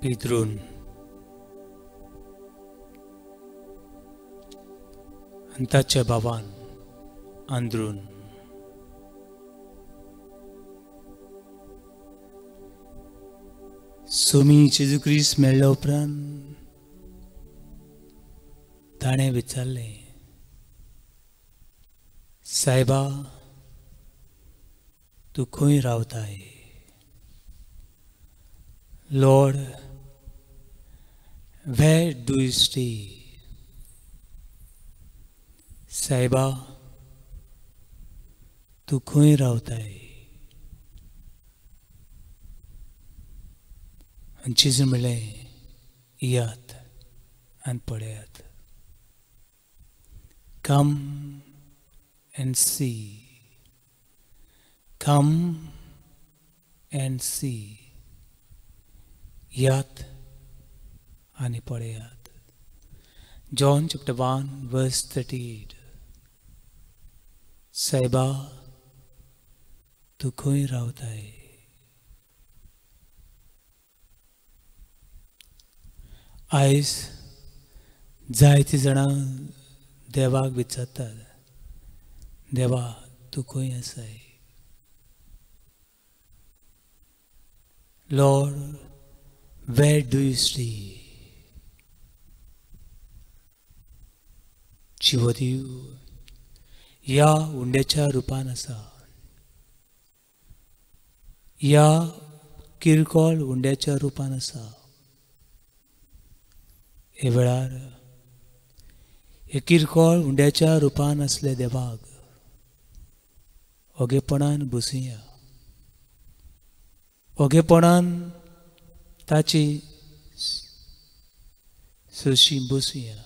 भितरून आनी ताच्या भावान अंदरून स्वामी जेजू क्रिस्त मेळ्ळ्या उपरांत ताणें विचारलें, सायबा तूं खंय रावताय? Lord, where do you stay? सायबा तूं खंय रावताय? आनी जेजून म्हणलें, यात आनी पळयात. Come and see. Come and see. यात आनी पळयात. John chapter 1 verse 38. सायबा तूं खंय रावताय? आयज जायतीं जाणां देवाक विचारतात, देवा तूं खंय आसाय? Lord, where do you stay? जीवदेव ह्या उंड्याच्या रुपान आसा. ह्या किरकोळ उंड्याच्या रुपान आसा. हे वेळार हे किरकोळ उंड्याच्या रुपान असले देवाक ओगेपणान बसुया. ओगेपणान ताची सुशी बसुया.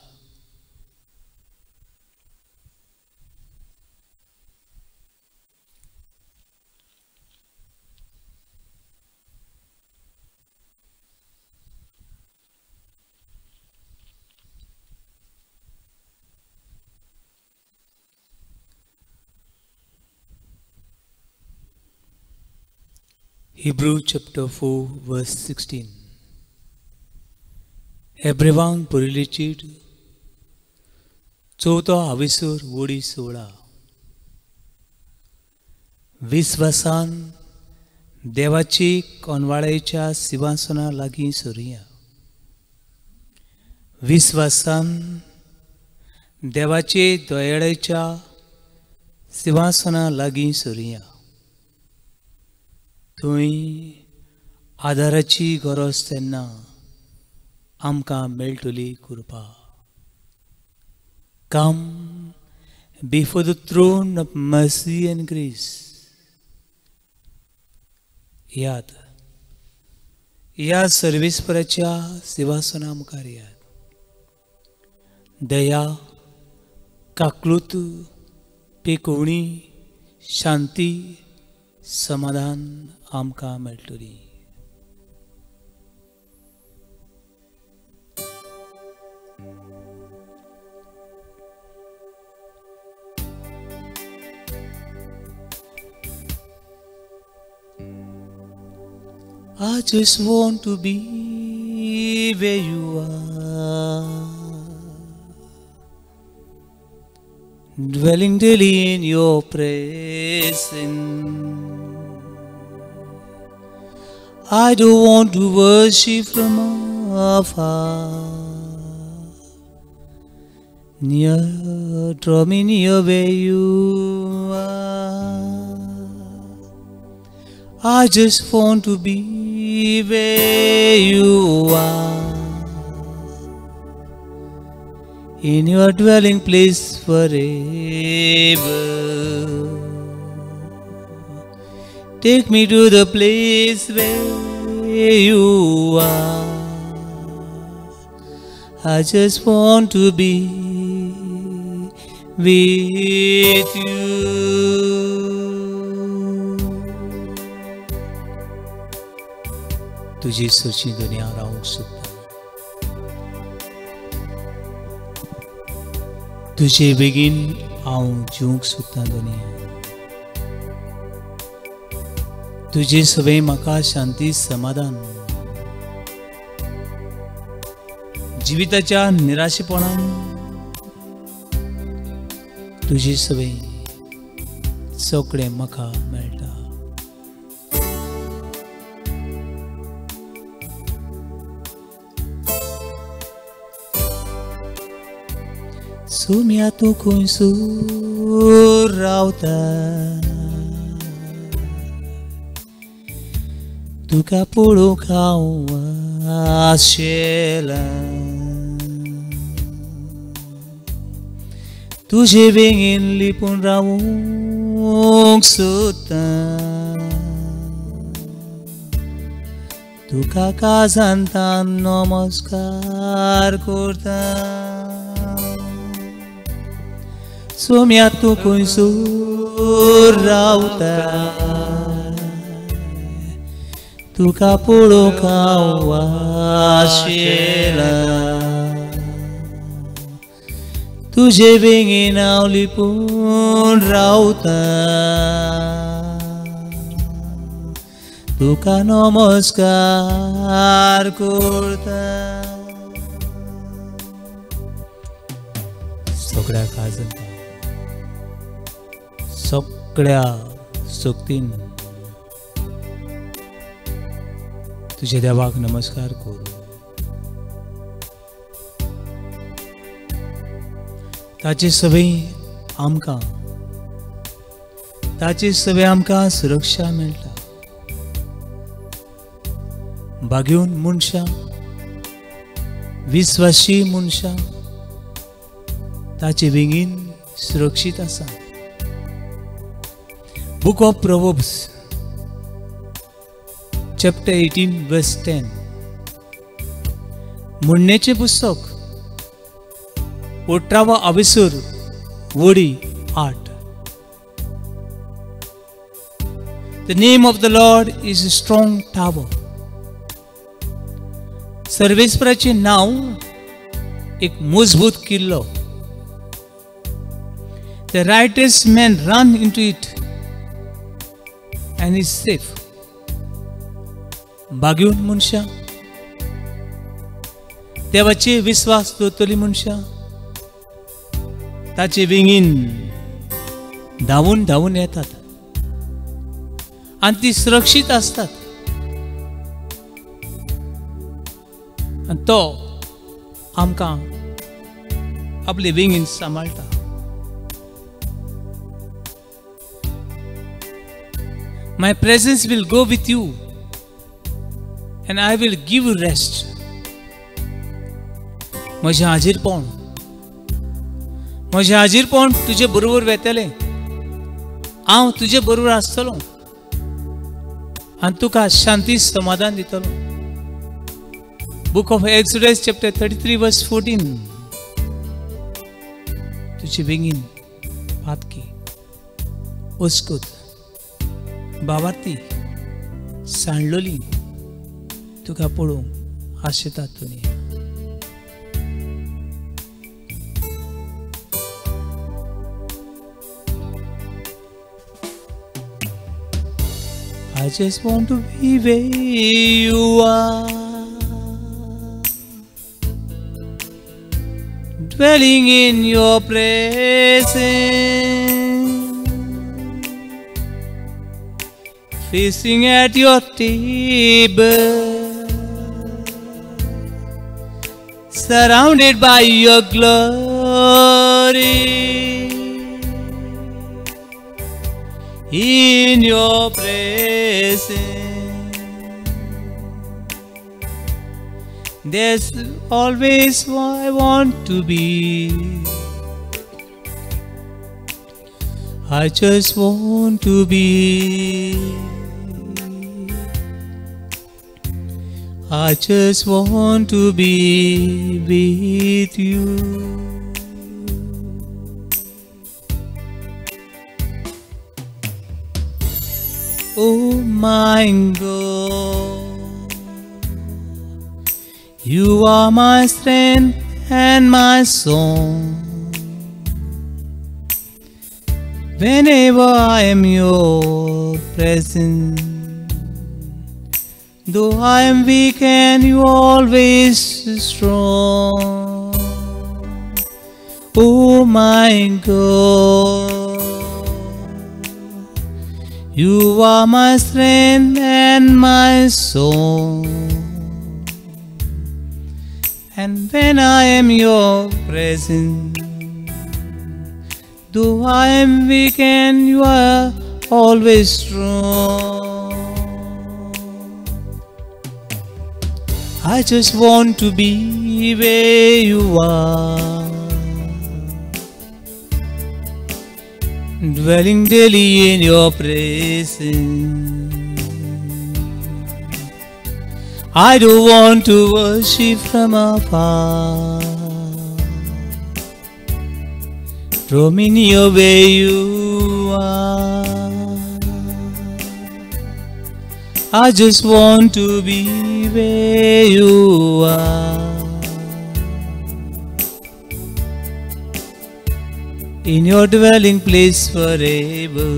Hebrews chapter 4 verse 16. हेब्रेवांक बरयल्ली चीट 4 वडी 16. विस्वासान देवाची कोनवाळेच्या सिंहासना लागीं सरुया. विस्वासान देवाचे दयाळेच्या सिंहासना लागीं सरुया. थंय आदाराची गरज तेन्ना आमकां मेळटली कृपा. Come before the throne of mercy and grace. याद ह्या सर्वेस्पराच्या सिंहासना मुखार याद. दया, काकलूत, पेकोवणी, शांती, समाधान आमकां मेळटली. I just want to be where you are, dwelling daily in your presence. I don't want to worship from afar. Near, draw me near where you are. I just want to be where you are, in your dwelling place forever. Take me to the place where you are. I just want to be with you. तुझी सुची दुनिया रावूंक सोदता. तुजे बेगीन हांव जिवंक सोदता दुनिया. तुझे सवय म्हाका शांती समाधान जिविताच्या निराशेपणान तुझी सवय सगळें म्हाका मेळटा. सुम्या तूं खंयसूर रावता तुका पळोवंक हांव आशेला तुजे वेगीन लिपून रावूंक सोदता तुका काजांतान नमस्कार करता. सोम्या तूं खंयसूर रावता तुका पळोवंक हांव आशेला तुजे वेगीन हांव लिपून रावता तुका नमस्कार करता. सगळ्या काजंता सगळ्या सोक्तीन तुझे देवाक नमस्कार करू. ताची सवय आमकां सुरक्षा मेळटा. बागेवन मनशां विश्वासी मनशां ताचे वेगीन सुरक्षीत आसा. Book of proverbs chapter 18 verse 10 म्हणणेचे पुस्तक 18वा अविसूर वडी 8. The name of the Lord is a strong tower. सर्वेस्पराचे नाव एक मजबूत किल्लो. The righteous man run into it and is safe. बागेवन मनशां देवाचे विश्वास दवरतली मनशां ताचे वेगीन धांवून धांवून येतात आनी ती सुरक्षीत आसतात. आनी तो आमकां आपले वेगीन सांबाळटा. My presence will go with you and I will give you rest. म्हजें हाजीरपण तुजे बरोबर वेतलें. हांव तुजे बरोबर आसतलो आनी तुका शांती समाधान दितलो. Book of exodus chapter 33 verse 14 तुजे बेगीन पातकी ओस्कोत बाबार्ती सांडलोली तुका पळोवंक आशेतात तुमी. I just want to be where you are, dwelling in your presence, feasting at your table, surrounded by your glory. In your presence, there's always what I want to be. I just want to be. I just want to be with you. Oh my God, you are my strength and my song. Whenever I am your presence, Though I am weak and you always strong. Oh my God, you are my strength and my soul. And when I am your presence, though I am weak and you are always strong. I just want to be where you are, dwelling daily in your presence. I don't want to worship from afar. Draw me near where you are. I just want to be where you are. In your dwelling place forever.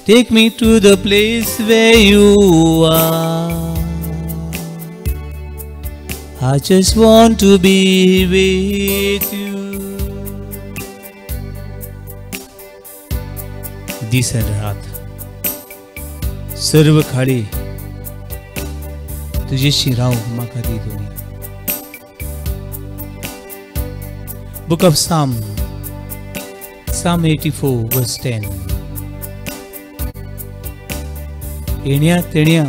Take me to the place where you are. I just want to be with you. This रात सर्व खाली तुझ्याशी राहू म्हाका दी दुनिया. Book of Psalm 84 verse 10. येण्या तेण्या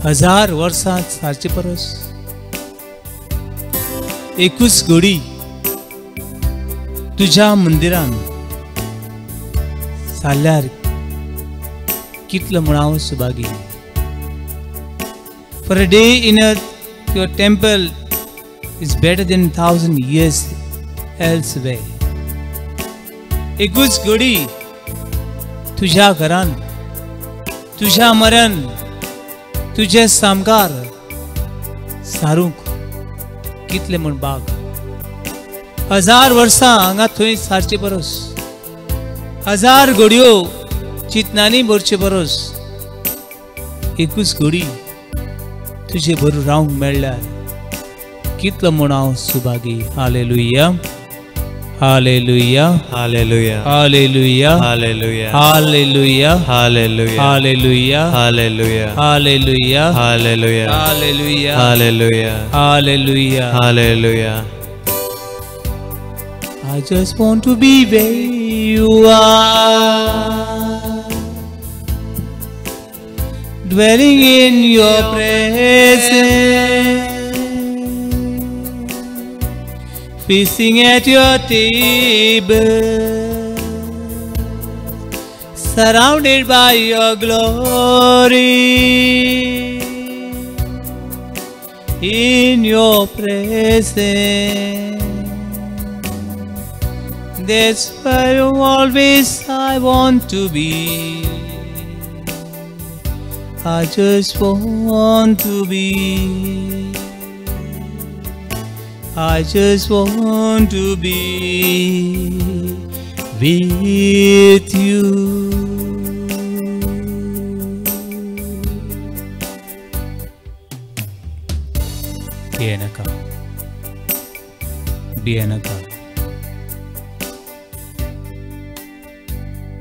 1000 वर्सां सारचे परस एकूच घडी तुझ्या मंदिरान साल्यार कितलो म्हण हांव Subhagi. For a day in your temple is better than 1,000 years elsewhere. एकूच घडी तुझ्या घरान, तुझ्या मरण, तुझे सामकार सारूंक कितले म्हण बाग. 1000 वर्सां हांगा थंय सारचे परस 1000 घडयो चिंतनांनी भरचे परस एकूच घडी तुझे बरोबर रावंक मेळ्ळ्यार कितलो म्हण हांव Subhagi. Hallelujah, hallelujah, Hallelujah. Hallelujah, Hallelujah. Hallelujah, Hallelujah. Hallelujah, Hallelujah. Hallelujah, Hallelujah. Hallelujah, Hallelujah. Hallelujah. Hallelujah. I just want to be where you are, dwelling in your presence, feasting at your table, surrounded by your glory, in your presence. That's where always I want to be. I just want to be. I just want to be with you. Bianaka.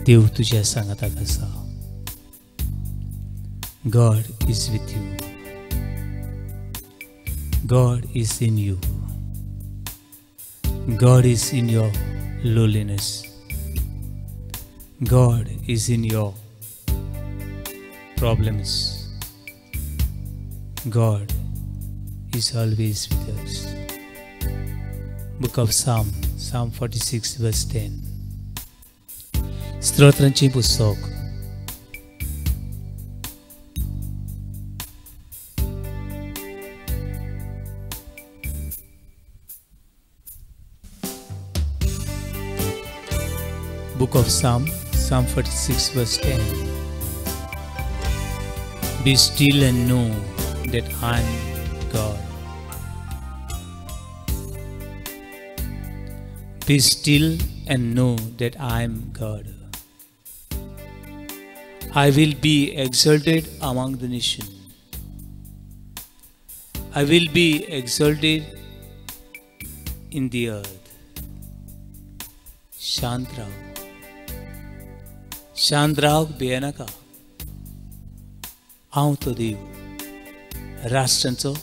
देव तुझ्या सांगतात आसा. God is with you. God is in you. God is in your lowliness. God is in your problems. God is always with us. Book of Psalm 46 verse 10. स्तोत्रांची पुस्तक Book of Psalm 46 verse 10. Be still and know that I am God. Be still and know that I am God. I will be exalted among the nations. I will be exalted in the earth. शांत राव भिये नाका. हांव तो देव राष्ट्रांचो,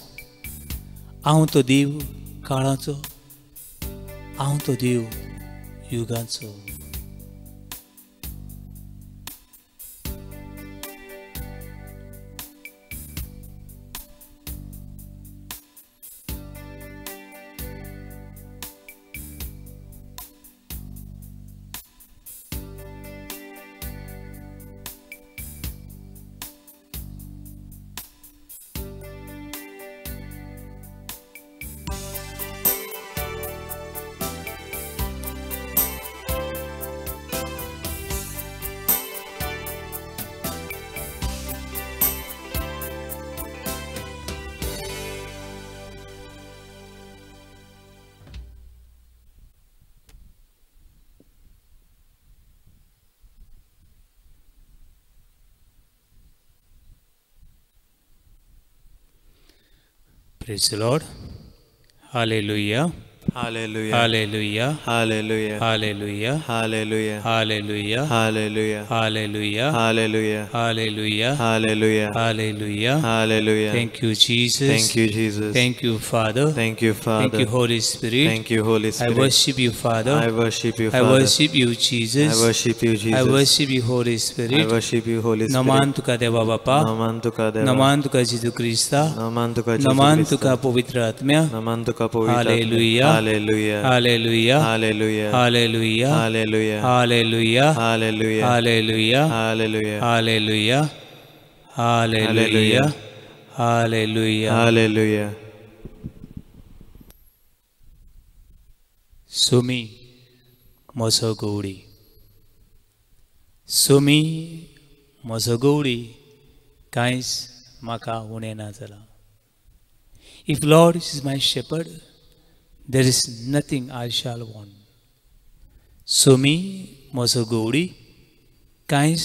हांव तो देव काळाचो, हांव तो देव युगांचो. Praise the Lord. Hallelujah. Hallelujah. Hallelujah. Hallelujah. Hallelujah. Hallelujah. Hallelujah. Hallelujah. Hallelujah. Hallelujah. Hallelujah. Hallelujah. Hallelujah. Hallelujah. Thank you, Jesus. Thank you, Jesus. Thank you, Father. Thank you, Father. Thank you, Holy Spirit. Thank you, Holy I Spirit. worship you, Father. I worship you, I Father. worship you, Jesus. I worship you, Jesus. I worship you, Holy I Spirit. worship you, Holy Spirit. नमान तुका देवा बापा. नमन तुका देवा. नमान तुका जिजू Crysta. नमन तुका जीसू नमान ख्रिस्ता. तुका पवित्र आत्म्या. नमन तुका पवित्र आत्मा. Hallelujah. Hallelujah. Hallelujah. Hallelujah. Hallelujah. Hallelujah. Hallelujah. Hallelujah. Hallelujah. Hallelujah. Hallelujah. Hallelujah. Hallelujah. Hallelujah. Sumi म्हजो गवडी. Sumi म्हजो गवडी. कांयच म्हाका उणें ना जालां. If Lord is my shepherd, there is nothing I shall want. Sumi म्हजो गवडी. कांयच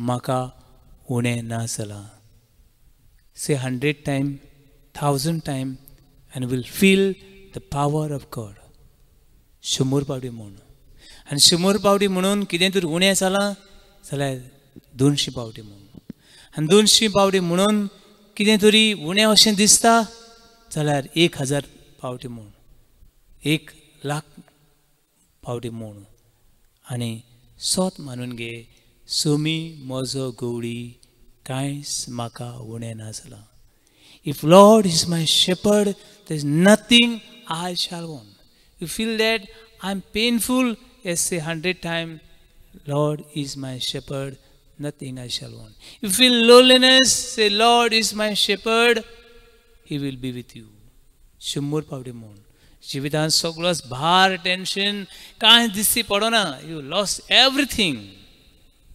म्हाका उणें ना जालां. Say 100 times, 1000 times, and will feel the power of God. शंबर पावटी म्हणून. आनी शंबर पावटी म्हणून कितें तरी उणें जालां जाल्यार 200 पावटी म्हणून. आनी 200 पावटी म्हणून कितें तरी उणें अशें दिसता जाल्यार 1000 पावटी म्हणून. 1,00,000 पावटी म्हणून. आनी सोत मानून घे. सुमी म्हजो गवडी. कांयच म्हाका उणें ना जालां. If Lord is my shepherd, there is nothing I shall want. You feel that I'm painful, yes, say 100 times, Lord is my shepherd, nothing I shall want. You feel loneliness, say Lord is my shepherd, He will be with you. शंबर पावटी म्हणून. जिवितांत सगळोच भार, tension कांय दिसची पडना. You lost everything.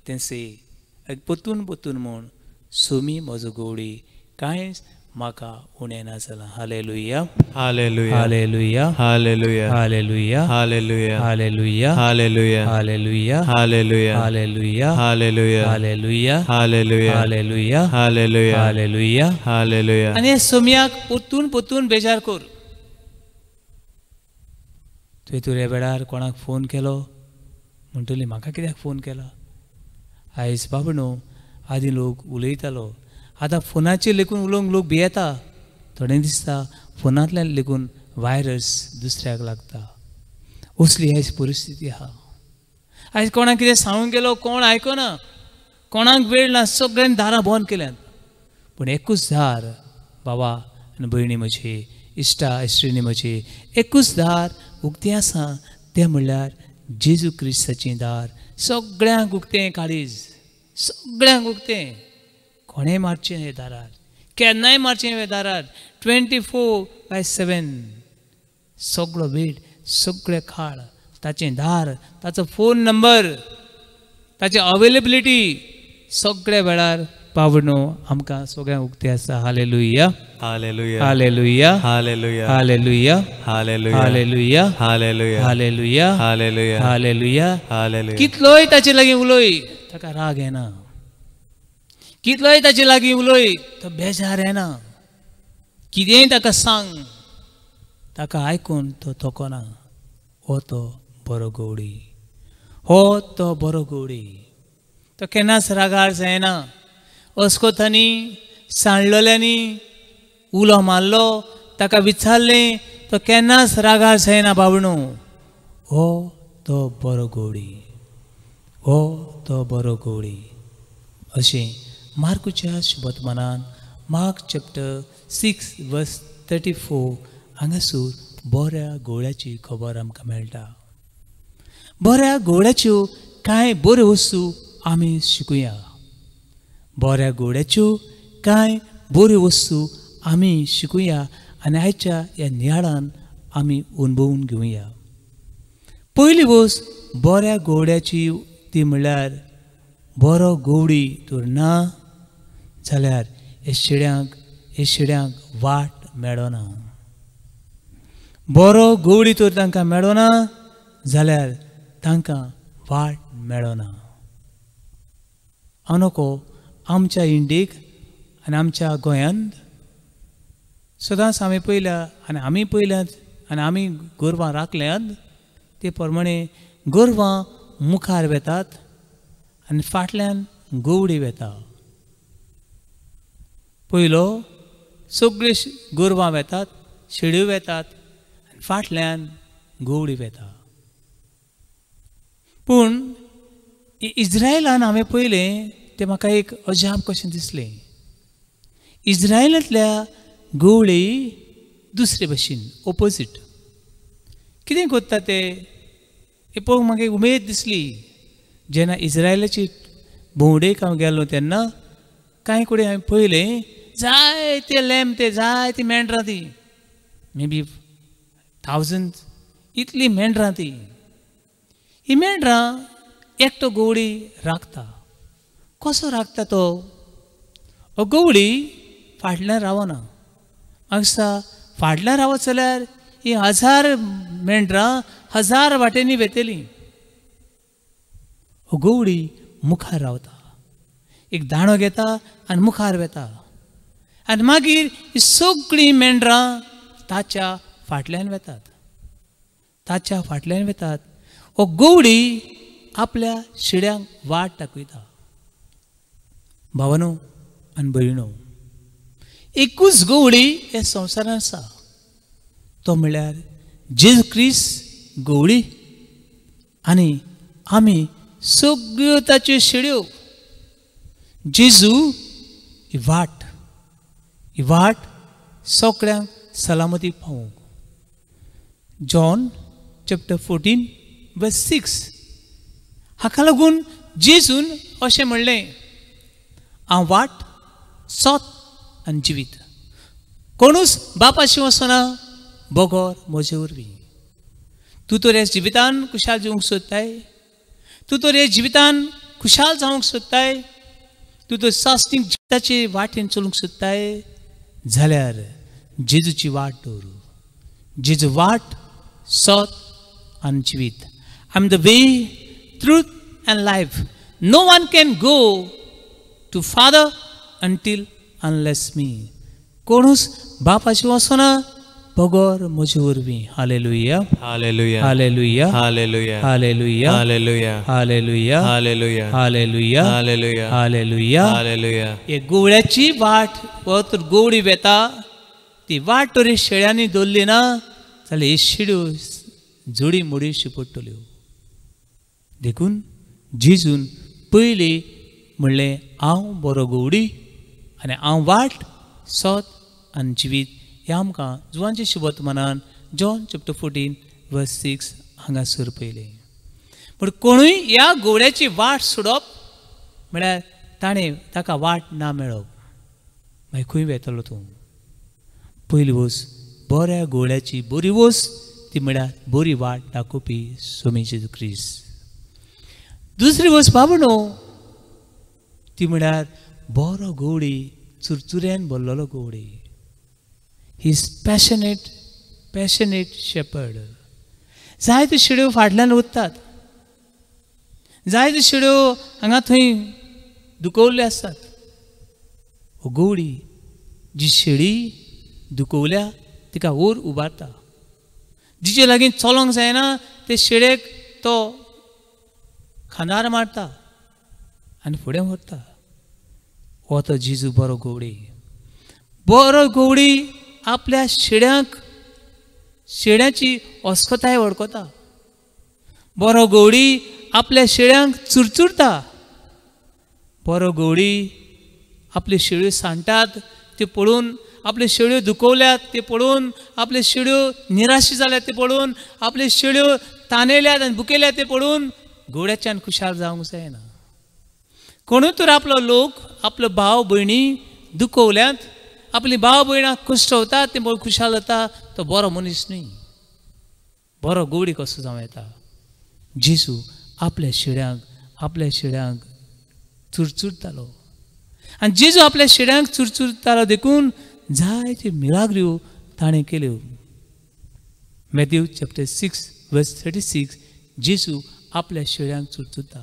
Then say, पोतून म्हूण सुमी म्हजो गवडी. कांयच म्हाका उणें ना जालां. Hallelujah. Hallelujah. Hallelujah. Hallelujah. Hallelujah. Hallelujah. Hallelujah. Hallelujah. Hallelujah. Hallelujah. Hallelujah. Hallelujah. Hallelujah. Hallelujah. Hallelujah. Hallelujah. Hallelujah. Hallelujah. आनी सोमयाक पोतून बेजार कर. तुवें तुरे वेळार कोणाक फोन केलो म्हणटली म्हाका कित्याक फोन केला. आयज बाबा न्हू आदी लोक उलयतालो. आतां फोनाचेर लेगून उलोवंक लोक भियेता. थोडें दिसता फोनांतल्यान लेगून वायरस दुसऱ्याक लागता. असली आयज परिस्थिती आहा. आयज कोणाक कितें सांगूंक गेलो कोण आयकना. कोणाक वेळ ना. सगळ्यांनी दारां बंद केल्यात. पूण एकूच दार बाबा आनी भयणी म्हजी इश्टा इश्टिणी म्हजी एकूच दार उक्तें आसा. तें म्हणल्यार जेजू क्रिस्ताचें दार. सगळ्यांक उक्तें काळीज. सगळ्यांक उक्तें. कोणें मारचें हे दारार. केन्नाय मारचें हे दारार. 24/7 सगळो वेळ सगळे काळ ताचें दार. ताचो फोन नंबर. ताची अवेलेबिलिटी सगळे वेळार पावणो आमकां सगळ्यांक उक्तें आसा. Hallelujah. Hallelujah. Hallelujah. Hallelujah. Hallelujah. Hallelujah. Hallelujah. Hallelujah. Hallelujah. Hallelujah. Hallelujah. Hallelujah. कितलोय ताचे लागीं उलय ताका राग येना. कितलोय ताचे लागीं उलय तो बेजार येना, कितेंय ताका सांग ताका आयकून तो थकोना. हो तो बरो गवडी, हो तो बरो गवडी. तो केन्नाच रागार जायना. अस्कोतांनी सांडलोल्यांनी उलो मारलो, ताका विचारलें, तो केन्नाच रागार जायना बाबणू. हो तो बरो गवडी, हो तो बरो गवडी. अशें मार्कूच्या शुभवर्तमानान मार्क चॅप्टर 6:34 हांगासूर बऱ्या गवड्याची खबर आमकां मेळटा. बऱ्या गवड्याच्यो कांय बऱ्यो वस्तू आमी शिकुया. बऱ्या गवड्याच्यो कांय बऱ्यो वस्तू आमी शिकुया आनी आयच्या ह्या नियाळान आमी अनुभवून घेवया. पयली वस्त बऱ्या गवड्याची ती म्हणल्यार बरो गवडी तर ना जाल्यार हे शेड्यांक वाट मेळना. बरो गवडी तर तांकां मेळना जाल्यार तांकां वाट मेळना. हांव नको आमच्या इंडियेक आनी आमच्या गोंयांत सदांच आमी पयल्या आनी आमी पयल्यात आनी आमी गोरवां राखल्यांत ते प्रमाणे गोरवां मुखार वेतात आनी फाटल्यान गवडी वेता. पयलो सगळी गोरवां वेतात, शेळ्यो वेतात आनी फाटल्यान गवडी वेता. पूण इज्रायलान हांवें पयलें तें म्हाका एक अजाप कशें दिसलें. इज्रायलांतल्या गवळी दुसरे भशेन ऑपोजीट. कितें कोत्ता ते पळोवंक म्हाका एक उमेद दिसली. जेन्ना इज्रायलाची भोंवडेक हांव गेलो तेन्ना कांय कडेन हांवें पळयलें जायते लॅम्प ते जायती मेंढरां ती मे बी 1000 इतली मेंढरां ती. ही मेंढरां एकटो गवडी राखता. कसो राखता तो? गवडी फाटल्यान रावना. म्हाका दिसता फाटल्यान रावत जाल्यार ही 1000 मेंढरां 1000 वाटेनी वेतेली. गवडी मुखार रावता, एक दाणो घेता आनी मुखार वेता आनी मागीर ही सगळीं मेंढरां ताच्या फाटल्यान वेतात, ताच्या फाटल्यान वेतात. हो गवडी आपल्या शेड्यांक वाट दाखयता. भावानो आनी भयणो, एकूच गवडी ह्या संवसारांत आसा, तो म्हणल्यार जेजू क्रिस्त गवडी आनी आमी सगळ्यो ताच्यो शेड्यो. जेजू ही वाट सगळ्यांक सलामतीक पावोवंक. जॉन चॅप्टर 14:6 हाका लागून जेजून अशें म्हणलें, हांव वाट, सोत आनी जिवीत. कोणूच बापाशी वचना बगोर म्हजे वरवीं. तूं तर ह्या जिवितान खुशाल जिवंक सोदताय, तूं तर ह्या जिवितान खुशाल जावंक सोदताय, तूं तर साश्टीक जिविताचे वाटेन चलूंक सोदताय जाल्यार जेजूची वाट दवर. जेजू वाट, सोत आनी जिवीत. I am the way, truth and life. No one can go to father until unless me. कोणूच बापाशी वचना बगोर म्हजे वरवीं. हालेलुया, हालेलुया, हालेलुया, हालेलुया, हालेलुया, हालेलुया, हालेलुया, हालेलुया, हालेलुया, हालेलुया, हालेलुया. हालेलुया. हे गवळ्याची वाट व तर गवडी वेता ती वाट तर शेळ्यांनी दवरली ना जाल्यार हे शेड्यो जोडी मोडीशी पडटल्यो. देखून जेजून पयलीं म्हणलें हांव बरो गवडी आनी हांव वाट, सोत आनी जिवीत. हे आमकां जुवांच्या शुभवर्तमानान जॉन चॅप्टर 14:6 हांगासर पयलें. पूण कोणूय ह्या गवड्याची वाट सोडप म्हळ्यार ताणें ताका वाट ना मेळप. मागीर खंय वेतलो तूं? पयली वस बऱ्या गवड्याची बरी वस ती म्हळ्यार बरी वाट दाखोवपी स्वामी जेजू क्रिस्त. दुसरी वस बाबणो ती म्हळ्यार बरो गवडी, चुरचुऱ्यान भरलेलो गवडी. He is passionate shepherd. जायत्यो शेड्यो फाटल्यान वतात, जायत्यो शेड्यो हांगा थंय दुखोवल्यो आसतात. हो गवळी जी शेळी दुखवल्या तिका वयर उबारता, जिचे लागीं चलोंक जायना ते शेळयेक तो खांदार मारता आनी फुडें व्हरता. हो तो जेजू बरो गवळी. बरो गवळी आपल्या शेळ्याची अस्कोताय वळखता. बरो गवळी आपल्या शेळ्यांक चुरचुरता. बरो गवळी आपले शेळ्यो सांडटात ते पळोवन, आपले शेळ्यो दुखवल्यात ते पळोवन, आपले शेळ्यो निराशी जाल्यात ते पळोवन, आपले शेळ्यो ताणयल्यात आनी बुकेल्यात ते पळोवन गवळ्याच्यान खुशाल जावंक जायना. कोणूय तर आपलो लोक, आपलो भाव भयणी दुखवल्यात, आपली भाव भयणाक कुश्टवतात ते पळोवन खुशाल जाता, तो बरो मनीस न्ही. बरो गवळी कसो जावं येता? जेजू आपल्या शेळ्यांक चुरचुरतालो. आनी जेजू आपल्या शेळ्यांक चुरचुरतालो देखून जायत्यो मिराग्ल्यो ताणें केल्यो. मॅथ्यू चॅप्टर 6:36 जेजू आपल्या शेळ्यांक चुरचुरता.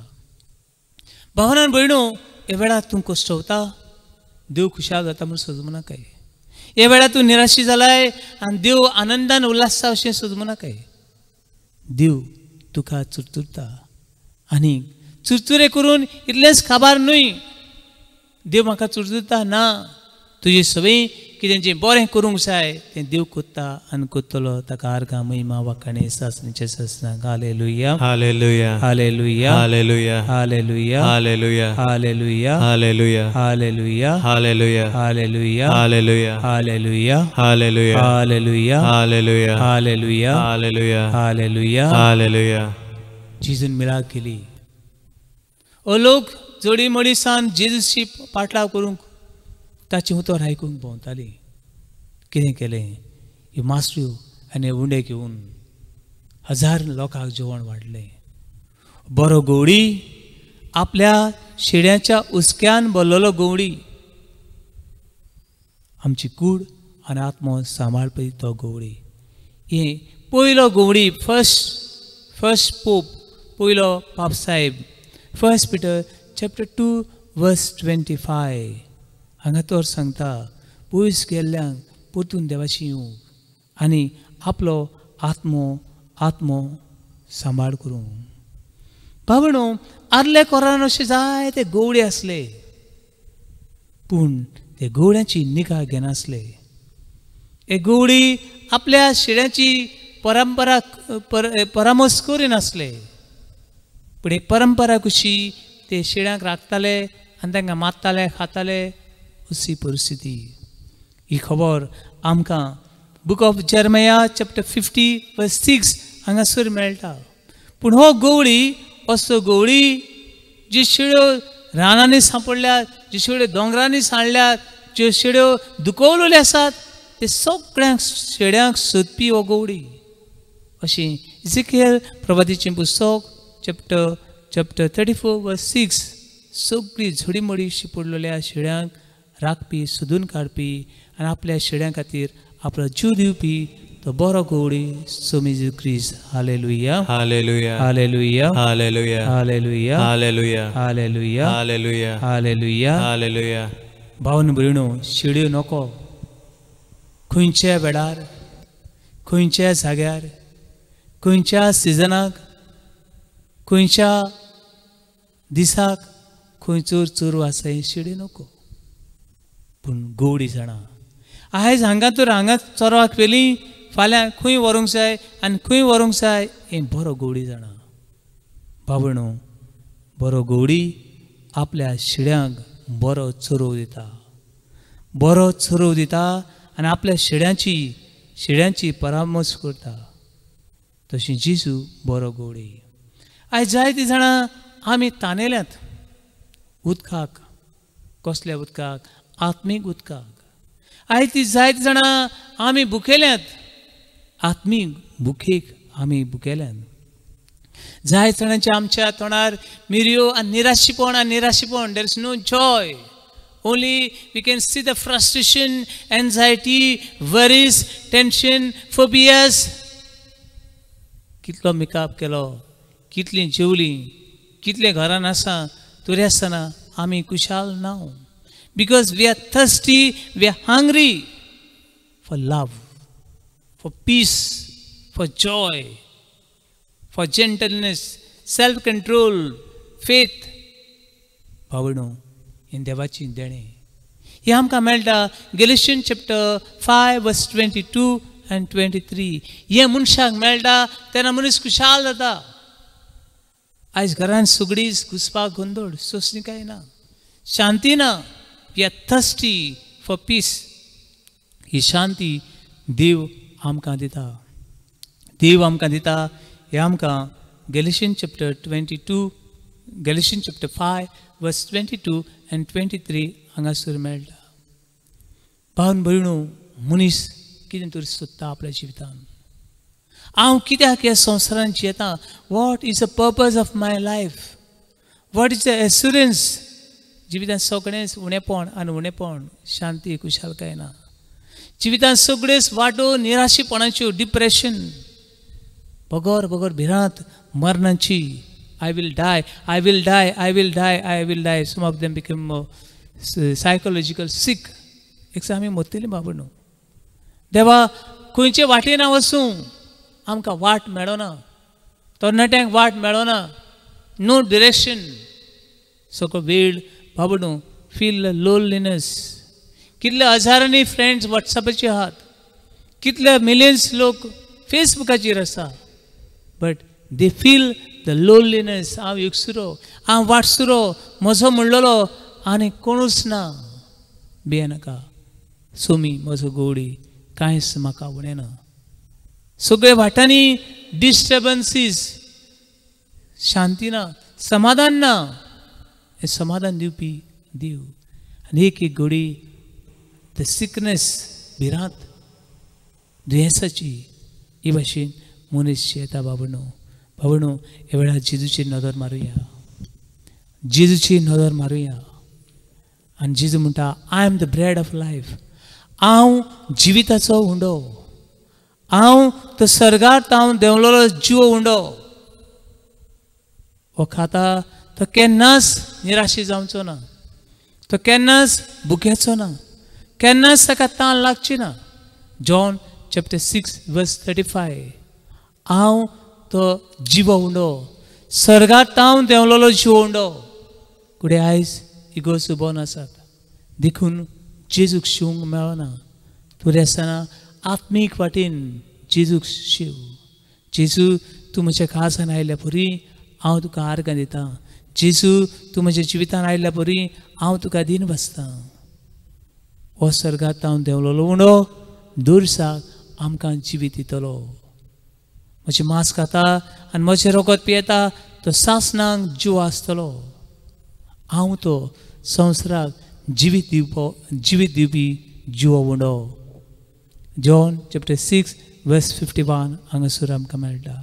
भावनान भयणो, हे वेळार तूं कश्टवता, देव खुशाल जाता म्हूण सोदूं नाकाय. हे वेळार तूं निराशी जालाय आनी देव आनंदान उल्हासा अशें सोदूं नाकाय. देव तुका चुरचुरता आनी चुरचुरे करून इतलेंच काबार न्हय, देव म्हाका चुरचुरता ना, तुजें सगळें कितें जें बरें करूंक जाय तें देव कोत्ता आनी कोत्तलो. ताका आर्गां महिमा वाखाणे सासणेचे ससनाक. हालेलुया, हालेलुया, हालेलुया, हालेलुया, हालेलुया, हालेलुया, हालेलुया, हालेलुया, हालेलुया, हालेलुया, हालेलुया, हालेलुया, हालेलुया, हालेलुया, हालेलुया, हालेलुया, हालेलुया, हालेलुया, हालेलुया. हालेलुया. जेजून मिराग केली. ओ लोक जोडी मडीसान जेजूची पाटलाव करूंक ताचे उतर आयकूंक भोंवताली. कितें केलें? ह्यो मासऱ्यो आनी उंडे घेवन 1000 लोकांक जेवण वाडलें. बरो गवळी आपल्या शेळ्याच्या उस्क्यान भरलेलो गवळी. आमची कूड आनी आत्मो सांबाळपी तो गवळी. हे पयलो गवळी, फर्स्ट पोप, पयलो पाप साहेब, 1 Peter chapter 2:25 हांगा तर सांगता, पयस गेल्ल्यांक परतून देवाची येवंक आनी आपलो आत्मो सांबाळ करूंक. भावणो, आदले कोरान अशे जायते गवळे आसले, पूण ते गवळ्यांची निगा घेनासले. हे गवळी आपल्या शेळ्याची परामर्श करिनासले, पूण एक परंपरा कशी ते शेळ्यांक राखताले आनी तांकां मारताले, खाताले, अशी परिस्थिती. ही खबर आमकां बूक ऑफ जर्मया चॅप्टर 50:6 हांगासर मेळटा. पूण हो गवळी असो गवळी जी शेळ्यो रानांनी सांपडल्यात, जी शेळ्यो दोंगरांनी सांडल्यात, ज्यो शेळ्यो दुखवलेल्यो आसात, ते सगळ्यांक शेळ्यांक सोदपी हो गवळी. अशी इजिकियल प्रवादीचें पुस्तक चॅप्टर 34:6 सगळी झडीमडी पडलेल्या शेळ्यांक राखपी, सोदून काडपी आनी आपल्या शेळ्यां खातीर आपलो जीव दिवपी तो बरो गवळी सोमी क्रिस्त. हालेलुया, हालेलुया, हालेलुया, हालेलुया, हालेलुया, हालेलुया, हालेलुया, हालेलुया, हालेलुया. हालेलुया. भावन भयणो, शेळयो नको. खंयच्या वेळार, खंयच्या जाग्यार, खंयच्या सिजनाक, खंयच्या दिसाक खंयचोर चोरू आसा ही शेळयो नको. पूण गवळी जाणा, आयज हांगा तर हांगा चोरवाक पेली, फाल्यां खंय व्हरूंक जाय आनी खंय व्हरूंक जाय हें बरो गवळी जाणा. भावणो, बरो गवळी आपल्या शेळ्यांक बरो चोरव दिता, बरो चोरव दिता आनी आपल्या शेळ्यांची परामर्श करता. तशी जेजू बरो गवळी. आयज जायतीं जाणां आमी ताणयल्यात उदकाक. कसल्या उदकाक? आत्मीक उदकाक. आयज जायतीं जाणां आमी भुकेल्यात, आत्मीक भुकेक आमी भुकेल्यात. जायत जाणांच्या आमच्या तोंडार मिरयो आनी निराशीपण. There is no joy. Only we can see the frustration, anxiety, worries, tension, phobias. कितलो मेकअप केलो, कितलीं जेवलीं, कितले घरान आसा, तरी आसतना आमी खुशाल ना. because we are thirsty, we are hungry for love, for peace, for joy, for gentleness, self-control, faith. भावनो इन देवाची देणे हे आमकां मेळटा गॅलेशियन चॅप्टर 5 वर्स 22 and 23. हे मनशाक मेळटा तेन्ना मनीस खुशाल जाता. आयज घरांत सुगडीस घुसपाक गोंदळ सोंसणी काय ना, शांती ना. We are thirsty for peace. ही शांती देव आमकां दिता. देव आमकां दिता. हे आमकां Galatian chapter 22, Galatian chapter 5 verse 22 and 23 हांगासर मेळटा. भावन भयणो, मनीस कितें तरी सोदता आपल्या जिवितान. हांव कित्याक ह्या संवसारांत जियेता? What is the purpose of my life? What is the assurance? जिवितांत सगळेंच उणेपण आनी उणेपण, शांती खुशालकाय ना. जिवितांत सगळेच वाटो निराशेपणाच्यो, डिप्रेशन, बगोर बगोर भिरांत मरणाची. I will die, I will die, I will die, I will die. Some of them become psychological sick. एक आमी मरतलीं बाबा न्हू. देवा खंयचे वाटेन हांव वचूं? आमकां वाट मेळना. तरणाट्यांक वाट मेळना. No direction. सगळो वेळ बाबा न्हू फील लोनलीनेस. कितले हजारांनी फ्रेंड्स वॉट्सॅपाचेर आहात, कितले मिलियन्स लोक फेसबुकाचेर आसा, but they feel the loneliness. हांव एकसुरो, हांव वाटसुरो, म्हजो म्हणलेलो आनी कोणूच ना. भियेनाका, सोमी म्हजो गवडी, कांयच म्हाका उणेना. सगळे वाटांनी डिस्टर्बन्सीस, शांती ना, समाधान ना. हे समाधान दिवपी देव. आनी एक एक घडी द सिकनेस, भिरांत, दुयेंसाची, ही भाशेन मनीस येता. बाबणो बाबणो, हे वेळार जेजूची नदर मारुया. जेजूची नदर मारुया. आनी जेजू म्हणटा, I am the bread of life. हांव जिविताचो उंडो. हांव तो सर्गांत हांव देंवलेलो जीव उंडो. हो खाता तो केन्नाच निराशे जावचो ना. तो केन्नाच भुकेचो ना. केन्नाच ताका ताण लागची ना. John chapter 6 verse 35. हांव तो जीव उंडो. सर्गांत हांव देंवलेलो जीव उंडो. फुडें आयज इगोर्जो बोन आसात, देखून जेजूक शिवंक मेळना. तूं आसतना आत्मीक वाटेन जेजूक शिव. जेजू, तूं म्हज्या काळजान आयल्या परी हांव तुका आर्गां दितां. जेजू, तूं म्हज्या जिवितान आयल्या परी हांव तुका दीन बसतां. हो सर्गांत हांव देंवलेलो उंडो दुरसाक आमकां जिवीत दितलो. म्हजें मांस खाता आनी म्हजें रगत पियेता तो सासणांक जीव आसतलो. हांव तो संवसाराक जिवीत दिवपी जीव उंडो. जॉन चॅप्टर 6 वर्स 51 हांगासर आमकां मेळटा.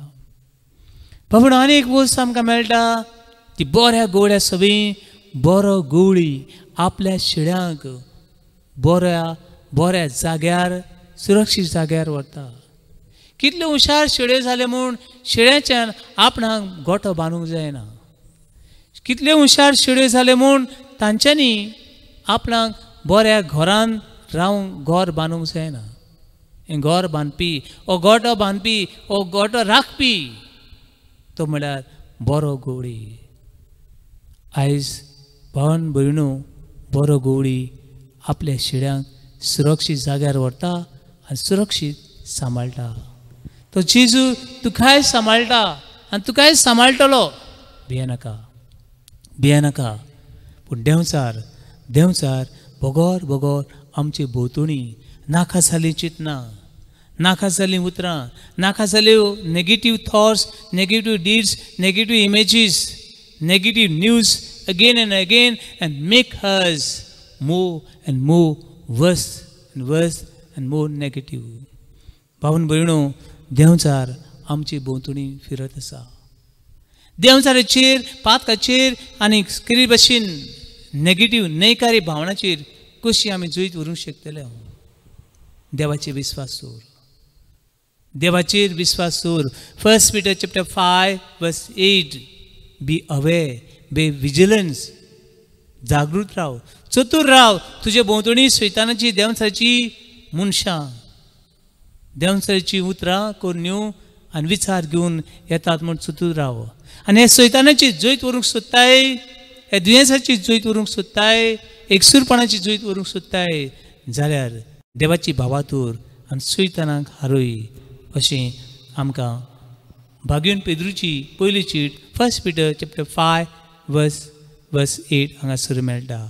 बाबा आनी एक वस्त आमकां मेळटा. ती बऱ्या गवड्या सवी बरो गवळी आपल्या शेळ्यांक बऱ्या जाग्यार, सुरक्षीत जाग्यार व्हरता. कितले हुशार शेळे जाले म्हूण शेळ्याच्यान आपणाक गोठो बांदूंक जायना. कितले हुशार शेळे जाले म्हूण तांच्यांनी आपणाक बऱ्या घरांत रावंक घर बांदूंक जायना. हें घर बांदपी, हो गोठो बांदपी, हो गोठो राखपी तो म्हळ्यार बरो गवळी. आयज भावन भयणो, बरो गवळी आपल्या शेळ्यांक सुरक्षीत जाग्यार व्हरता आनी सुरक्षीत सांबाळटा. तो जेजू तुकाय सांबाळटा आनी तुकाय सांबाळटलो. भियेनाका, भियेनाका. पूण देंवचार बोगोर बोगोर आमचे भोंवतणी नाका जालीं चिंतना, नाका जालीं उतरां, नाका जाल्यो negative thoughts, negative डिड्स, negative images, negative news again and again and make us more and more worse and worse and more negative. भावन भयणो, देंवचार आमची भोंवतणी फिरत आसा. देंवचाराचेर, पातकाचेर आनी कितें भाशेन नेगेटीव न्हयकारी भावनाचेर कशी आमी जैत व्हरूंक शकतले? देवाचेर विस्वास दवर. देवाचेर विस्वास दवर. 1 Peter chapter 5 verse 8. Be aware, be vigilance. जागृत राव. चतूर राव. तुजे भोंवतणी सैतानाची देंवचाची मनशां, देंवचाची उतरां करून येवं आनी विचार घेवन येतात म्हूण चतूर राव. आनी हे सैतानाची जैत व्हरूंक सोदताय, हे दुयेंसाची जैत व्हरूंक सोदताय, एकसूरपणाची जैत व्हरूंक सोदताय जाल्यार देवाची भावातूर आनी सैतानाक हारोय. अशें आमकां भाग्यवन पेद्रूची पयली चीट 1 Peter chapter 5 verse 8 हांगासर मेळटा.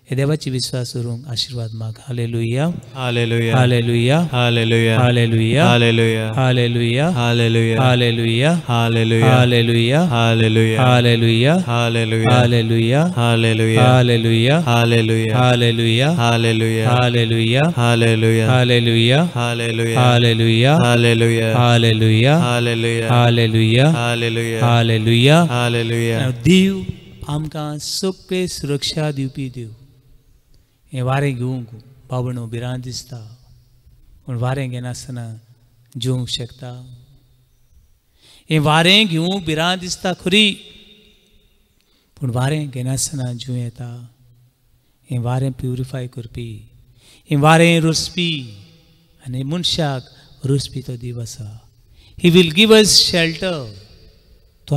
हे देवाची विश्वास करूंक आशीर्वाद माग. Hallelujah, Hallelujah. Hallelujah, Hallelujah. Hallelujah, Hallelujah. Hallelujah, Hallelujah. Hallelujah, Hallelujah. Hallelujah, Hallelujah. Hallelujah, Hallelujah. Hallelujah, Hallelujah. Hallelujah, Hallelujah. Hallelujah, Hallelujah. Hallelujah, Hallelujah. Hallelujah, Hallelujah. Hallelujah, Hallelujah. Hallelujah, Hallelujah. Hallelujah, Hallelujah. Hallelujah. Hallelujah. देव आमकां सगळे सुरक्षा दिवपी देव. हें वारें घेवंक बाबणो भिरांत दिसता, पूण वारें घेनासतना जेवंक शकता. हें वारें घेवंक भिरांत दिसता खरी, पूण वारें घेनासतना जेवं येता. हें वारें प्युरिफाय करपी, हें वारें रोसपी आनी मनशाक रोसपी तो देव आसा. He will give us shelter. तो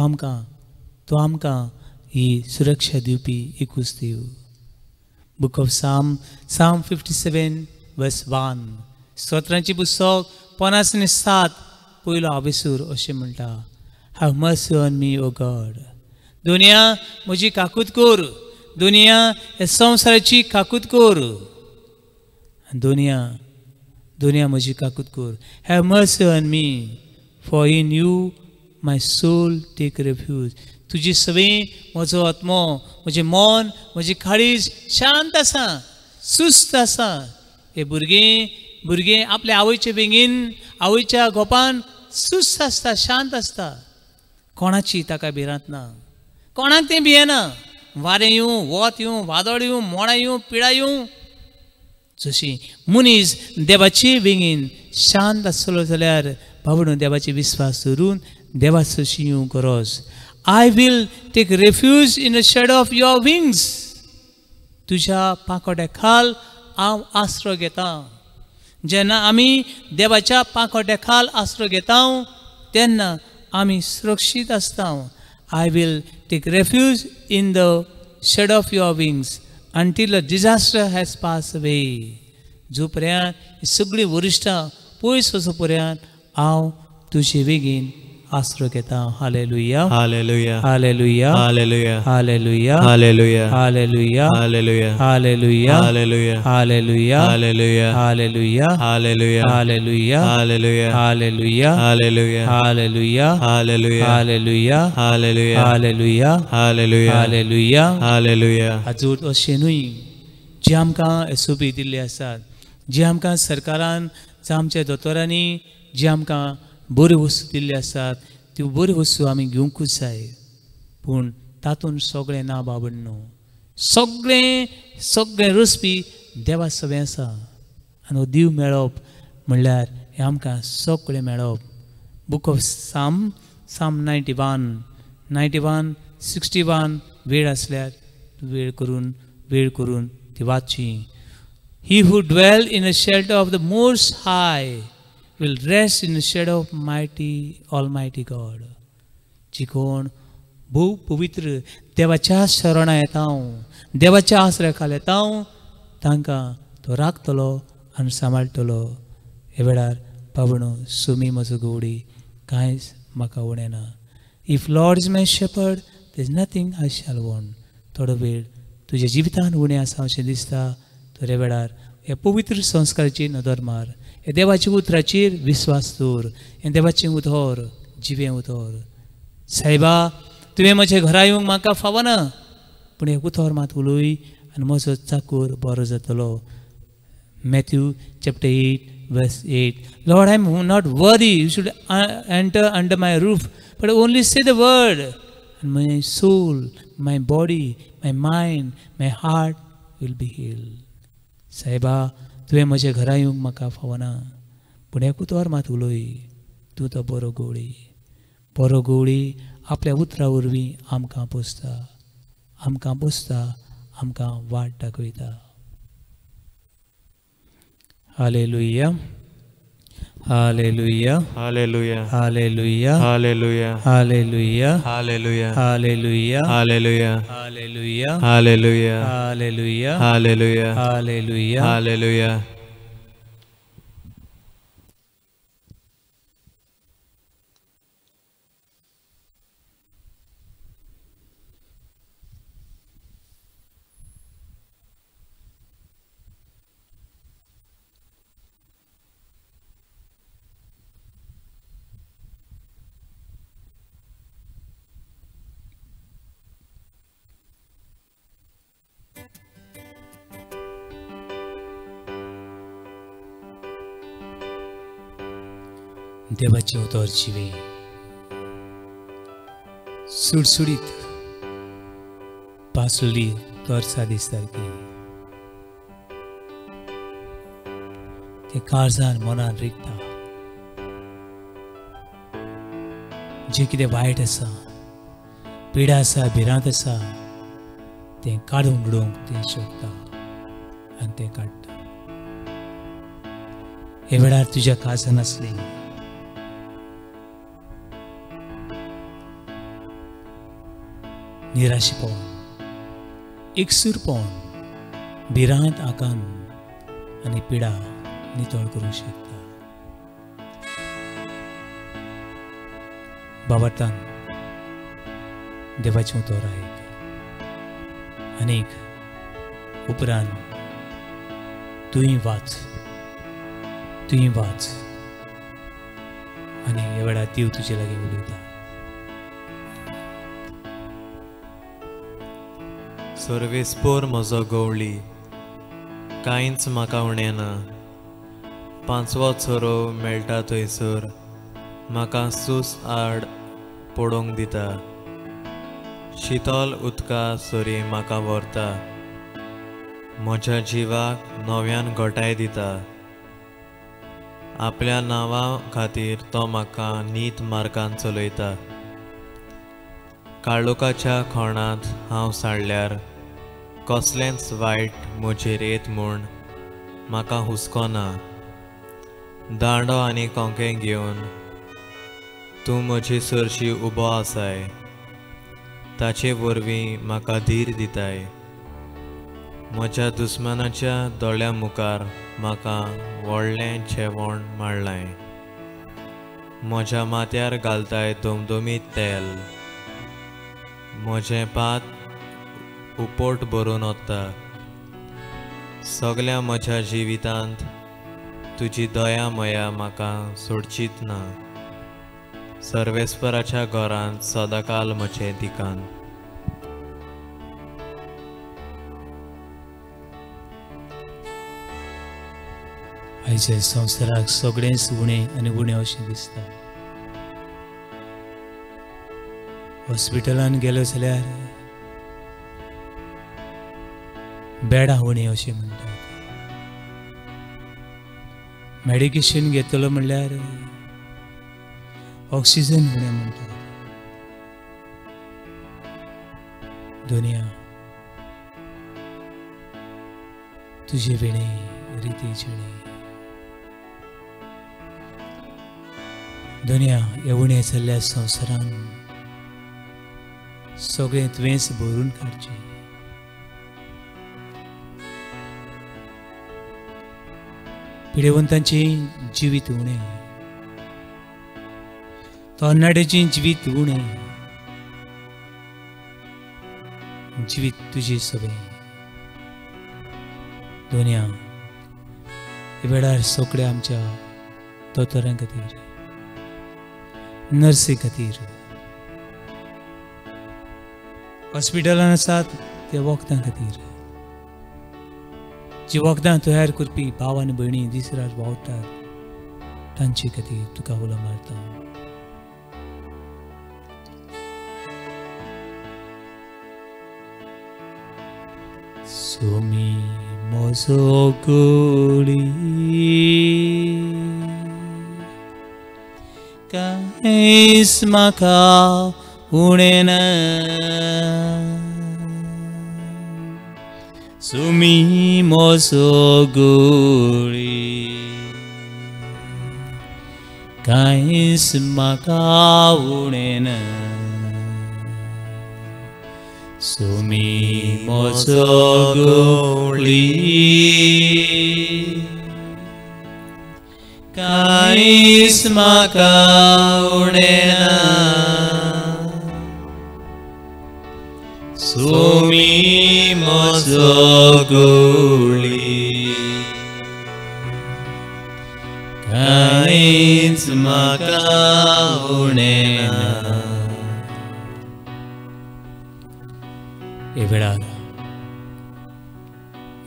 आमकां ही सुरक्षा दिवपी एकूच देव. Book of Psalm 57 verse 1. स्तोत्रांची पुस्तक 57 पयलो हावेसूर अशें म्हणटा, Have mercy on me, O God. दुनिया म्हजी काकूत कर, दुनिया हे संवसाराची काकूत कर, दुनिया म्हजी काकूत कर. Have mercy on me, for in you my soul take refuge. तुजी सवें म्हजो आत्मो, म्हजें मन, म्हजी काळीज शांत आसा, सुस्त आसा. हे भुरगें आपल्या आवयचे बेगीन, आवयच्या गोपान सुस्त आसता, शांत आसता. कोणाची ताका भिरांत ना, कोणाक तें भियेना. वारें येवं, वत येवं, वादळ येवं, मोडां येवं, पिळा येवं. जशी मनीस देवाचे बेगीन शांत आसलो जाल्यार बाबडो देवाचे विश्वास धरून देवाचो शिंव गरज. I will take refuge in the shadow of your wings. तुझ्या पांकोड्या खाल हांव आसरो घेता. जेन्ना आमी देवाच्या पांकोड्या खाल आसरो घेता तेन्ना आमी सुरक्षीत आसता. I will take refuge in the shadow of your wings until the disaster has passed away. जो पर्यंत सगळीं वरिश्ठां पयस वचो पर्यंत हांव तुजे बेगीन आसरो घेता. Hallelujah, Hallelujah. Hallelujah, Hallelujah. Hallelujah, Hallelujah. Hallelujah, Hallelujah. Hallelujah, Hallelujah. Hallelujah, Hallelujah. Hallelujah, Hallelujah. Hallelujah, Hallelujah. Hallelujah, Hallelujah. Hallelujah, Hallelujah. Hallelujah, Hallelujah. Hallelujah, Hallelujah. Hallelujah. Hallelujah. हाजूर अशें न्हय जे आमकां एसओपी दिल्ले आसात, जे आमकां सरकारान जावं आमच्या दोतोरांनी जे आमकां बऱ्यो वस्तू दिल्ल्यो आसात, त्यो बऱ्यो वस्तू आमी घेवंकूच जाय. पूण तातूंत सगळें ना बाबडनो. सगळें रचपी देवा सवें आसा. आनी देव मेळप म्हणल्यार हें आमकां सगळें मेळप. बूक ऑफ साम 91, 61 वेळ आसल्यार वेळ करून ती वाचची. He who dwell in the shelter of the Most High will rest in the shadow of Almighty God. जी कोण भोव पवित्र देवाच्या शरणा येता, देवाच्या आश्रयाखाल येता, तांकां तो राखतलो आनी सांबाळटलो. हे वेळार पावणो सुमी म्हजो गवडी, कांयच म्हाका उणें ना. If Lord is my shepherd, there is nothing I shall want. थोडो वेळ तुज्या जिवितान उणें आसा अशें दिसता, तर हे वेळार हे पवित्र संस्काराचेर नदर मार. हे देवाच्या उतराचेर विश्वास दवर. हे देवाचें उतर जिवें उतर. सायबा, तुवें म्हज्या घरा येवंक म्हाका फावना, पूण हे उतर मात उलय आनी म्हजो चाकूर बरो जातलो. Matthew chapter 8 verse 8. Lord, I am not worthy you should enter under my roof, but only say the word, and my soul, my body, my mind, my heart will be healed. सायबा, तुवें म्हज्या घरा येवंक म्हाका फावना, पूण एक उतर मात उलय. तूं तो बरो गवळी आपल्या उतरा वरवीं आमकां पोसता, आमकां वाट दाखयता. Hallelujah, hallelujah, Hallelujah. Hallelujah, Hallelujah. Hallelujah, Hallelujah. Hallelujah, Hallelujah. Hallelujah, Hallelujah. Hallelujah, Hallelujah. Hallelujah. Hallelujah. देवाचे उतर जिवे सुडसुडीत पासुली तोरसा दिसतारकी ते काळजान मनान रिगता. जे कितें वायट आसा, पिडा आसा, भिरांत आसा, तें काडून उडोवंक तें शकता आनी तें काडटा. हे वेळार तुज्या काळजान आसली निराशेपण, एकसूरपण, भिरांत आकांत आनी पिडा नितळ करूंक शकता. बाबातान देवाचें उतर आयक आनीक उपरांत तुवें वाच आनी ह्या वेळार देव तुजे लागीं उलयता. सर्वेस्पोर म्हजो गवळी, कांयच म्हाका उणेना. पांचवो चोरो मेळटा थंयसर म्हाका सूस आड पडोवंक दिता. शीतल उदका सरी म्हाका व्हरता, म्हज्या जिवाक नव्यान घोटाय दिता. आपल्या नांवा खातीर तो म्हाका नीत मार्गान चलयता. काळोखाच्या खोणांत हांव साडल्यार कसलेंच वायट म्हजेर येत म्हूण म्हाका हुस्कोना. दांडो आनी कोंकें घेवन तूं म्हजी सरशी उबो आसाय. ताचे वरवीं म्हाका धीर दिताय. म्हज्या दुस्मानाच्या दोळ्या मुखार म्हाका व्हडलें जेवण मांडलाय. म्हज्या माथ्यार घालताय दोमदोमीत तेल. म्हजें पात उपोट भरून वता. सगल्या म्हज्या जिवितांत तुजी दया मया म्हाका सोडचीत ना. सर्वेस्पराच्या घरांत सदांकाल म्हजें दिकान. आयच्या संवसाराक सगळेंच उणें आनी उणें अशें दिसता. हॉस्पिटलान गेलो जाल्यार बेडा उणीं अशें म्हणटात. मेडिकेशन घेतलो म्हणल्यार ऑक्सिजन उणें म्हणटात. दुनिया तुजे विणे रिती जिणे. दुनिया ह्या उणें जाल्ल्या संवसारान सगळें तुवेंच भरून काडचें. पिडेवंतांचें जिवीत उणें, तरणाट्याचें जिवीत उणें, जिवीत तुजें सगळें. दुनिया ह्या वेळार सगळ्या आमच्या दोतोरां खातीर, नर्सी खातीर, हॉस्पिटलान आसात त्या वखदां खातीर, जी वखदां तयार करपी भाव आनी भयणी दीस रात वावरतात तांचे खातीर तुका उलो मारता. सोमी म्हजो गवळी, कांयच म्हाका उणें ना. सुमी मोसोगोळी कांयच म्हाका उणें ना सुमी मोसोगोळी कांयच म्हाका उणें ना सुमी मोसोगोळी कांयच म्हाका उणें ना हे वेळार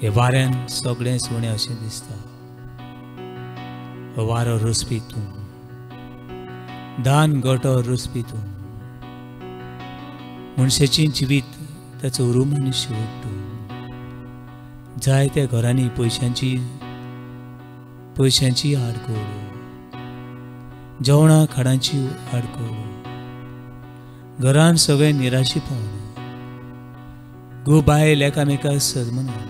हे वाऱ्यान सगळेंच उणें अशें दिसता वारो रुसपी तूं दान गोटो रुसपी तूं मनशाचें जिवीत ताचो उरूम शेवट तूं जायत्या घरांनी पयशांची आडकोळ जेवणा खाणांची आडकोळ घरान सगळें निराशीपण घोव बायल एकामेकाक सजमनात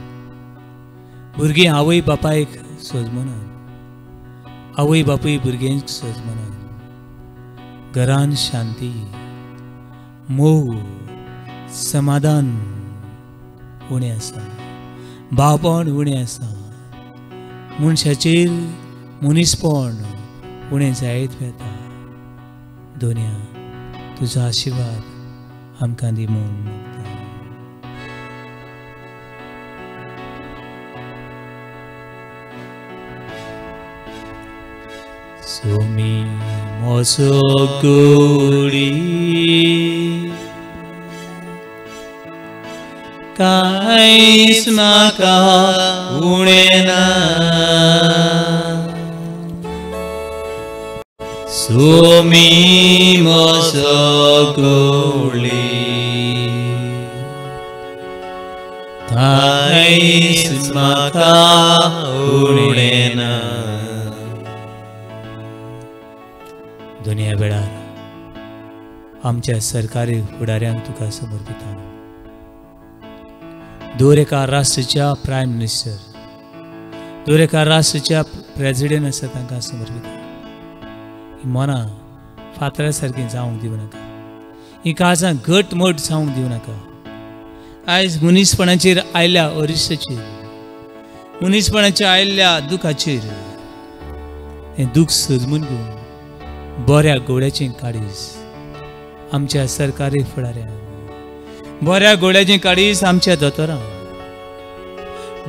भुरगीं आवय बापायक सजमनात आवय बापूय भुरग्यांक सजमनात घरान शांती मोग समाधान उणें आसा भावपण उणें आसा मनशाचेर मनीसपण उणें जायत वेता दोनया तुजो आशिर्वाद आमकां दी म्हूण मागता सुमी मोसोगोळी कांयच म्हाका उणें ना सुमी मोसोगोळी कांयच म्हाका उणें ना दुनिया वेळार आमच्या सरकारी फुडाऱ्यांक तुका समर्पिता दर एका राष्ट्राच्या प्रायम मिनिस्टर दर एका राष्ट्राच्या प्रेसिडेंट आसा तांकां समर्पिता ही मनां फातरा सारकीं जावंक दिवं नाका ही काळजां घटमट जावंक दिवं नाका आयज मनीसपणाचेर आयल्या अरिश्टाचेर मनीसपणाच्या आयल्या दुखाचेर हें दूख सजमून घेवन बऱ्या गोड्याचें काळीज आमच्या सरकारी फुडाऱ्यांक बऱ्या गोड्याचें काळीज आमच्या दोतोरांक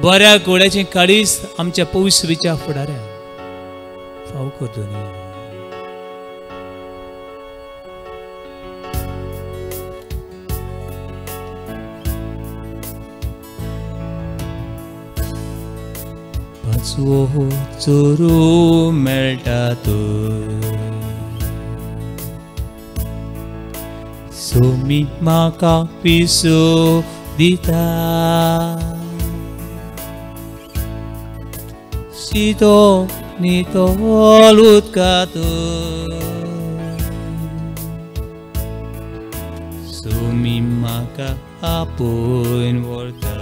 बऱ्या गोड्याचें काळीज आमच्या पौसवीच्या फुडाऱ्यांक फावो कर दोनी पांचवो चोरू मेळटा तर सुमी म्हाका पिसो दिता शीतो नितोल उदकात सुमी म्हाका आपोवन व्हरता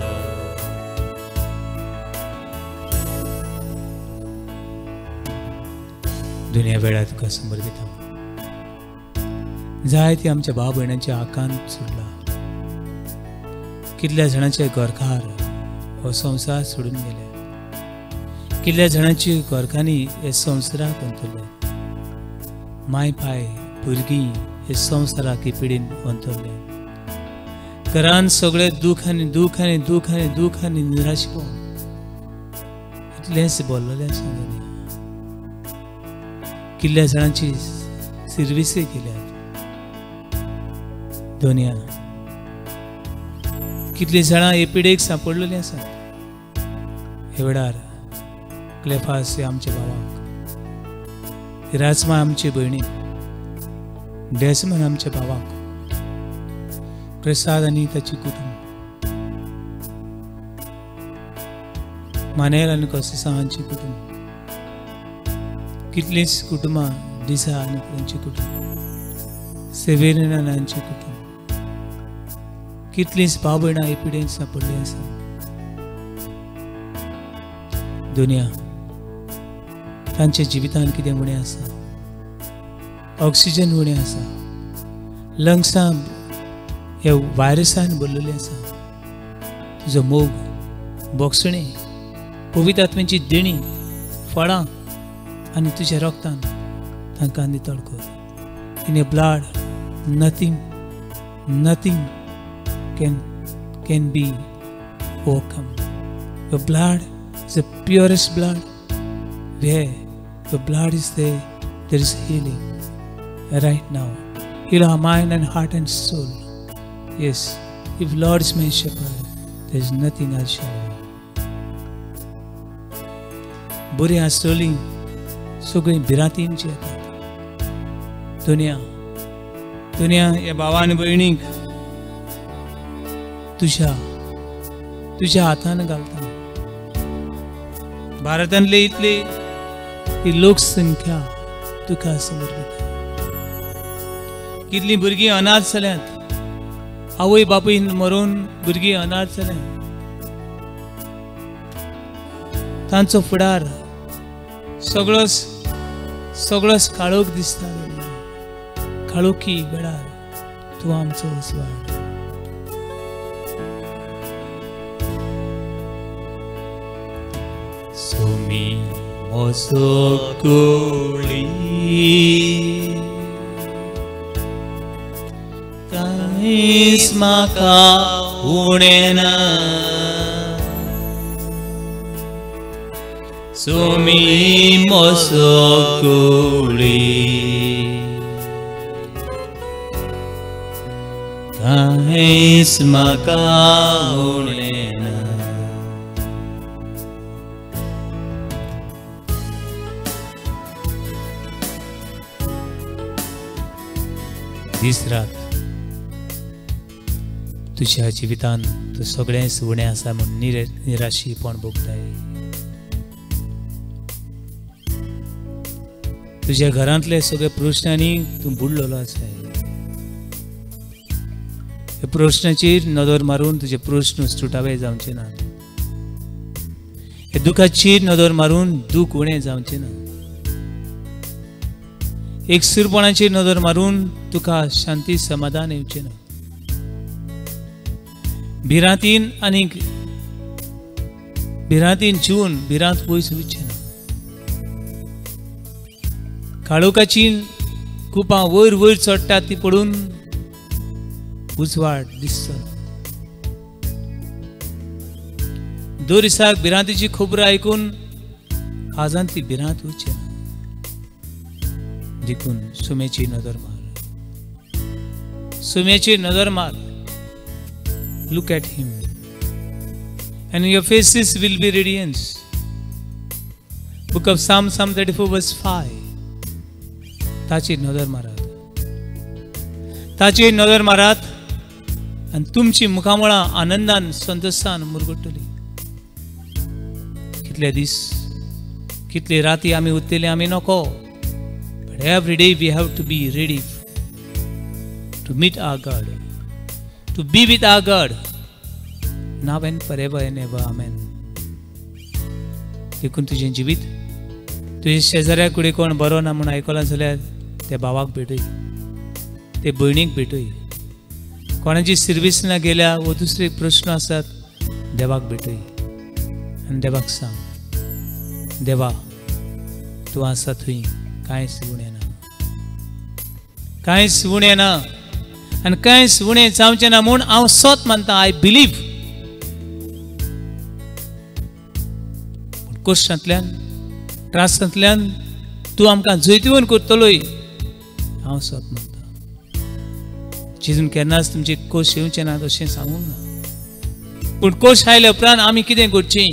दुनिया वेळार तुका समर्पिता जायती आमच्या भाव भयणांच्या आकांत सुटला कितल्या जाणांचे घरकार हो संवसार सोडून गेले कितल्या जाणांची घरकांनी हे संवसाराक अंतरले माय पाय भुरगीं हे संवसाराक पिडीन अंतरले घरान सगळे दूख आनी दूख आनी दूख आनी दूख आनी निराशेपण इतलेंच बोललेलें आसा कितल्या जाणांची सर्विसी केल्यात दुनिया कितली जाणां एपिडेक सांपडलेलीं आसात हे वेळार क्लेफास हे आमच्या भावाक राजमा आमचे भयणीक डेसमन आमच्या भावाक प्रसाद आनी ताची कुटुंब मानेल आनी कोसेसा हांची कुटुंब कितलींच कुटुंबां दिसा आनी तांची कुटुंब सेवेरिना हांची कुटुंब कितलींच भाव भयणां एपिडेक सांपडलीं आसात दुनिया तांच्या जिवितान कितें उणें आसा, ऑक्सिजन उणें आसा, लंग्सां ह्या व्हायरसान भरलेली आसा. तुजो मोग बोगसणी पवित्र आत्म्याची देणी फळां आनी तुज्या रक्तान तांकां नितळ कर. In your blood nothing can be overcome. Your blood is the purest blood. Where your blood is there is healing. Right now, heal our mind and heart and soul. Yes, if Lord is my shepherd, there is nothing I shall want. बुरी आसतली सगळीं भिरांतींची येतात. दुनिया या भावान भयणीक तुझ्या हातान घालता. भारतांतले इतली ही लोकसंख्या तुका समोर घेता. कितलीं भुरगीं अनाथ जाल्यात, आवय बापूय मरून भुरगीं अनाथ जाल्यात. तांचो फुडार सगळोच काळोख दिसता. काळोखी वेळार तूं आमचो उजवाड. सोमी म्हजो कोळी कांयच म्हाका उणें ना. सोमी म्हजो कोळी कांयच म्हाका उणें ना. दीस रात तुझ्या जिवितान तूं सगळेंच उणें आसा म्हूण निराशीपण भोगताय. तुझ्या घरांतले सगळे प्रश्नांनी तूं बुडलेलो आसा. ह्या प्रश्नाचेर नदर मारून तुजे प्रश्न सुटावे जावचे ना. ह्या दुखाचेर नदर मारून दूख उणें जावचें ना. एकसुरपणाचेर नदर मारून तुका शांती समाधान येवचें ना. भिरांतीन जिवन भिरांत पयस वचचें ना. काळोखाची कुपां वयर चडटात ती पडून उजवाड दिसता. दर दिसाक भिरांतीची खबर आयकून आजान ती भिरांत वचचें ना. देखून सुमेची नदर मार. Look at him and your faces will be radiant. Book of Psalm 34 verse 5. ताची नदर मारात आणि तुमची मुखामळां आनंदान संतोषान मुरगुटली. कितले दीस कितले राती आमी उत्तेले आमी नको. But every day we have to be ready to meet our God, to be with our God, now and forever and ever. Amen. देखून तुझें जिवीत तुझे शेजाऱ्या कुडे कोण बरो ना म्हणून आयकलां जाल्यार त्या भावाक भेटय, ते भयणीक भेटय. कोणाची सर्वीस ना गेल्या वो दुसरे प्रश्न आसात देवाक भेटय आनी देवाक सांग, देवा तूं आसा थंय, कांयच उणें ना, कांयच उणें ना आनी कांयच उणें जावचें ना म्हूण हांव सोत मानता. आय बिलीव. कश्टांतल्यान त्रासांतल्यान तूं आमकां जैतवण करतलोय हांव सोत मानता. चिजून केन्नाच तुमचे कोश येवचे ना अशें सांगूंक ना. पूण कोश आयले उपरांत आमी कितें करचें?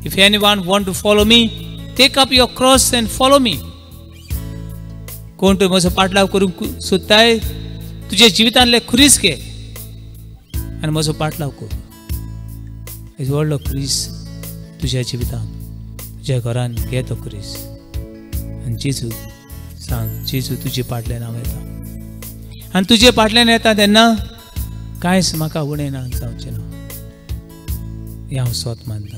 If anyone want to follow me, take up your cross and follow me. कोण तूं म्हजो पाटलाव करूंक सोदताय, तुज्या जिवितांतले खुरीस घे आनी म्हजो पाटलाव कर. हेज व्हडलो खुरीस तुज्या जिवितांत, तुज्या घरान घे तो खुरीस आनी जेजू सांग, जेजू तुजे फाटल्यान हांव येता. आनी तुजे फाटल्यान येता तेन्ना कांयच म्हाका उणें ना जावचें ना हें हांव सोत मानता.